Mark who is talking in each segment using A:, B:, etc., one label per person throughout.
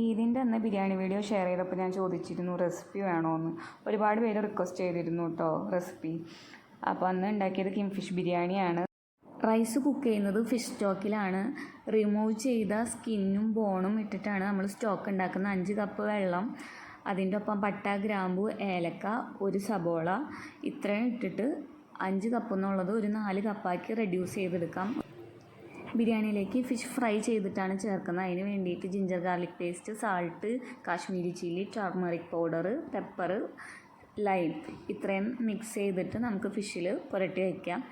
A: ഈദിൻ്റെ അന്ന് biryani video share ചെയ്തപ്പോൾ ഞാൻ ചോദിച്ചിരുന്നു റെസിപ്പി വേണമെന്ന്. ഒരുപാട് പേര് റിക്വസ്റ്റ് ചെയ്തിരുന്നു കേട്ടോ റെസിപ്പി. അപ്പോൾ അന്ന് ഉണ്ടാക്കിയത് കിംഫിഷ് ബിരിയാണിയാണ്. റൈസ് കുക്ക് ചെയ്യുന്നത് ഫിഷ് സ്റ്റോക്കിലാണ്. റിമൂവ് ചെയ്ത സ്കിന്നും ബോണും ഇട്ടിട്ടാണ് നമ്മൾ സ്റ്റോക്ക് ഉണ്ടാക്കുന്നത്. 5 കപ്പ് വെള്ളം, അതിൻ്റെ ഒപ്പം പട്ട, ഗ്രാമ്പു, ഏലക്ക, ഒരു സബോള, ഇത്രയും ഇട്ടിട്ട് 5 കപ്പ് എന്നുള്ളത് ഒരു 4 കപ്പാക്കി റെഡ്യൂസ് ചെയ്തെടുക്കാം. ബിരിയാണിയിലേക്ക് ഫിഷ് ഫ്രൈ ചെയ്തിട്ടാണ് ചേർക്കുന്നത്. അതിന് വേണ്ടിയിട്ട് ginger garlic paste, salt, Kashmiri chilli, turmeric powder, pepper, lime ഇത്രയും മിക്സ് ചെയ്തിട്ട് നമുക്ക് ഫിഷിൽ പുരട്ടി വയ്ക്കാം.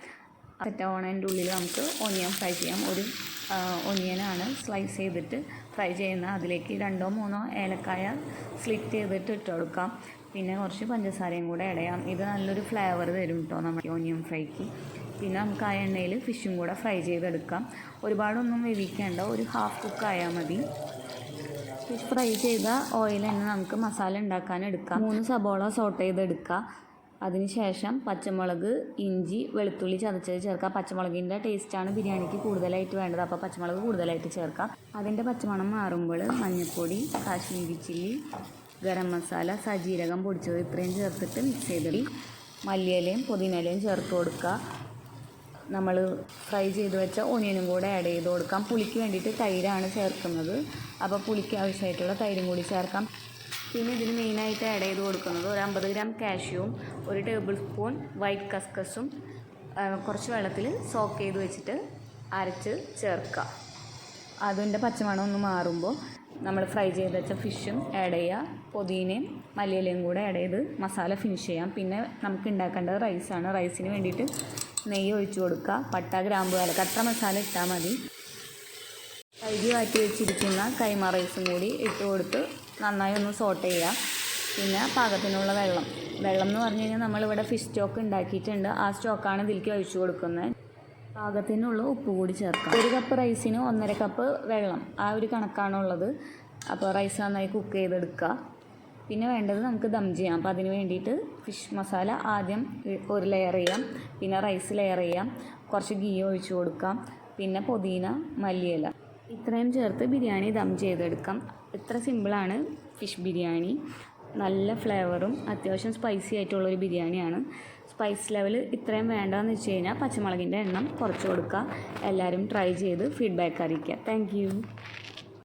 A: സെറ്റാവണതിൻ്റെ ഉള്ളിൽ നമുക്ക് ഓനിയൻ ഫ്രൈ ചെയ്യാം. ഒരു ഓനിയനാണ് സ്ലൈസ് ചെയ്തിട്ട് ഫ്രൈ ചെയ്യുന്ന. അതിലേക്ക് 2-3 ഏലക്കായ സ്ലിറ്റ് ചെയ്തിട്ട് ഇട്ട് കൊടുക്കാം. പിന്നെ കുറച്ച് പഞ്ചസാരയും കൂടെ ആഡ് ചെയ്യാം. ഇത് നല്ലൊരു ഫ്ലേവർ തരും കേട്ടോ നമ്മുടെ ഓനിയൻ ഫ്രൈക്ക്. പിന്നെ നമുക്ക് ആ എണ്ണയിൽ ഫിഷും കൂടെ ഫ്രൈ ചെയ്തെടുക്കാം. ഒരുപാടൊന്നും വേവിക്കേണ്ട, ഒരു ഹാഫ് കുക്ക് ആയാൽ മതി. ഫിഷ് ഫ്രൈ ചെയ്ത ഓയിൽ തന്നെ നമുക്ക് മസാല ഉണ്ടാക്കാൻ എടുക്കാം. 3 സബോള സോട്ട് ചെയ്തെടുക്കുക. അതിനുശേഷം പച്ചമുളക്, ഇഞ്ചി, വെളുത്തുള്ളി ചതച്ചത് ചേർക്കുക. പച്ചമുളകിൻ്റെ ടേസ്റ്റാണ് ബിരിയാണിക്ക് കൂടുതലായിട്ട് വേണ്ടത്, അപ്പോൾ പച്ചമുളക് കൂടുതലായിട്ട് ചേർക്കാം. അതിൻ്റെ പച്ചമണം മാറുമ്പോൾ മഞ്ഞൾപ്പൊടി, കാശ്മീരി ചില്ലി, ഗരം മസാല, സജീരകം പൊടിച്ചത് ഇത്രയും ചേർത്തിട്ട് മിക്സ് ചെയ്തിട്ട് മല്ലിയിലയും പുതിനയിലയും ചേർത്ത് കൊടുക്കുക. നമ്മൾ ഫ്രൈ ചെയ്ത് വെച്ച ഓനിയനും കൂടെ ആഡ് ചെയ്ത് കൊടുക്കാം. പുളിക്ക് വേണ്ടിയിട്ട് തൈരാണ് ചേർക്കുന്നത്, അപ്പോൾ പുളിക്ക് ആവശ്യമായിട്ടുള്ള തൈരും കൂടി ചേർക്കാം. പിന്നെ ഇതിന് മെയിനായിട്ട് ആഡ് ചെയ്ത് കൊടുക്കുന്നത് ഒരു 50 ഗ്രാം കാഷ്യൂവും 1 ടേബിൾ സ്പൂൺ വൈറ്റ് കസ്കസും കുറച്ച് വെള്ളത്തിൽ സോക്ക് ചെയ്ത് വെച്ചിട്ട് അരച്ച് ചേർക്കുക. അതിൻ്റെ പച്ചമണം ഒന്ന് മാറുമ്പോൾ നമ്മൾ ഫ്രൈ ചെയ്ത് വെച്ച ഫിഷും ആഡ് ചെയ്യുക. പുതിനയും മല്ലിയിലയും കൂടെ ആഡ് ചെയ്ത് മസാല ഫിനിഷ് ചെയ്യാം. പിന്നെ നമുക്ക് ഉണ്ടാക്കേണ്ടത് റൈസാണ്. റൈസിന് വേണ്ടിയിട്ട് നെയ്യ് ഒഴിച്ച് കൊടുക്കുക. പട്ട, ഗ്രാമ്പു, ഏലക്ക അത്ര മസാല ഇട്ടാൽ മതി. കഴുകി മാറ്റി വെച്ചിരിക്കുന്ന കൈമ റൈസും കൂടി ഇട്ട് കൊടുത്ത് നന്നായി ഒന്ന് സോട്ട് ചെയ്യുക. പിന്നെ പാകത്തിനുള്ള വെള്ളം എന്ന് പറഞ്ഞു കഴിഞ്ഞാൽ നമ്മളിവിടെ ഫിഷ് സ്റ്റോക്ക് ഉണ്ടാക്കിയിട്ടുണ്ട്. ആ സ്റ്റോക്കാണ് ഇതിലേക്ക് ഒഴിച്ചു കൊടുക്കുന്നത്. പാകത്തിനുള്ള ഉപ്പ് കൂടി ചേർക്കാം. 1 കപ്പ് റൈസിന് 1.5 കപ്പ് വെള്ളം, ആ ഒരു കണക്കാണുള്ളത്. അപ്പോൾ റൈസ് നന്നായി കുക്ക് ചെയ്തെടുക്കുക. പിന്നെ വേണ്ടത് നമുക്ക് ദം ചെയ്യാം. അപ്പോൾ അതിന് വേണ്ടിയിട്ട് ഫിഷ് മസാല ആദ്യം ഒരു ലെയർ ചെയ്യാം, പിന്നെ റൈസ് ലെയർ ചെയ്യാം, കുറച്ച് ഗീ ഒഴിച്ച് കൊടുക്കാം, പിന്നെ പുതിന, മല്ലിയില ഇത്രയും ചേർത്ത് ബിരിയാണി ദം ചെയ്തെടുക്കാം. ഇത്ര സിമ്പിളാണ് ഫിഷ് ബിരിയാണി. നല്ല ഫ്ലേവറും അത്യാവശ്യം സ്പൈസി ആയിട്ടുള്ളൊരു ബിരിയാണിയാണ്. സ്പൈസ് ലെവൽ ഇത്രയും വേണ്ടതെന്ന് വെച്ച് കഴിഞ്ഞാൽ പച്ചമുളകിൻ്റെ എണ്ണം കുറച്ച് കൊടുക്കുക. എല്ലാവരും ട്രൈ ചെയ്ത് ഫീഡ്ബാക്ക് അറിയിക്കുക. താങ്ക്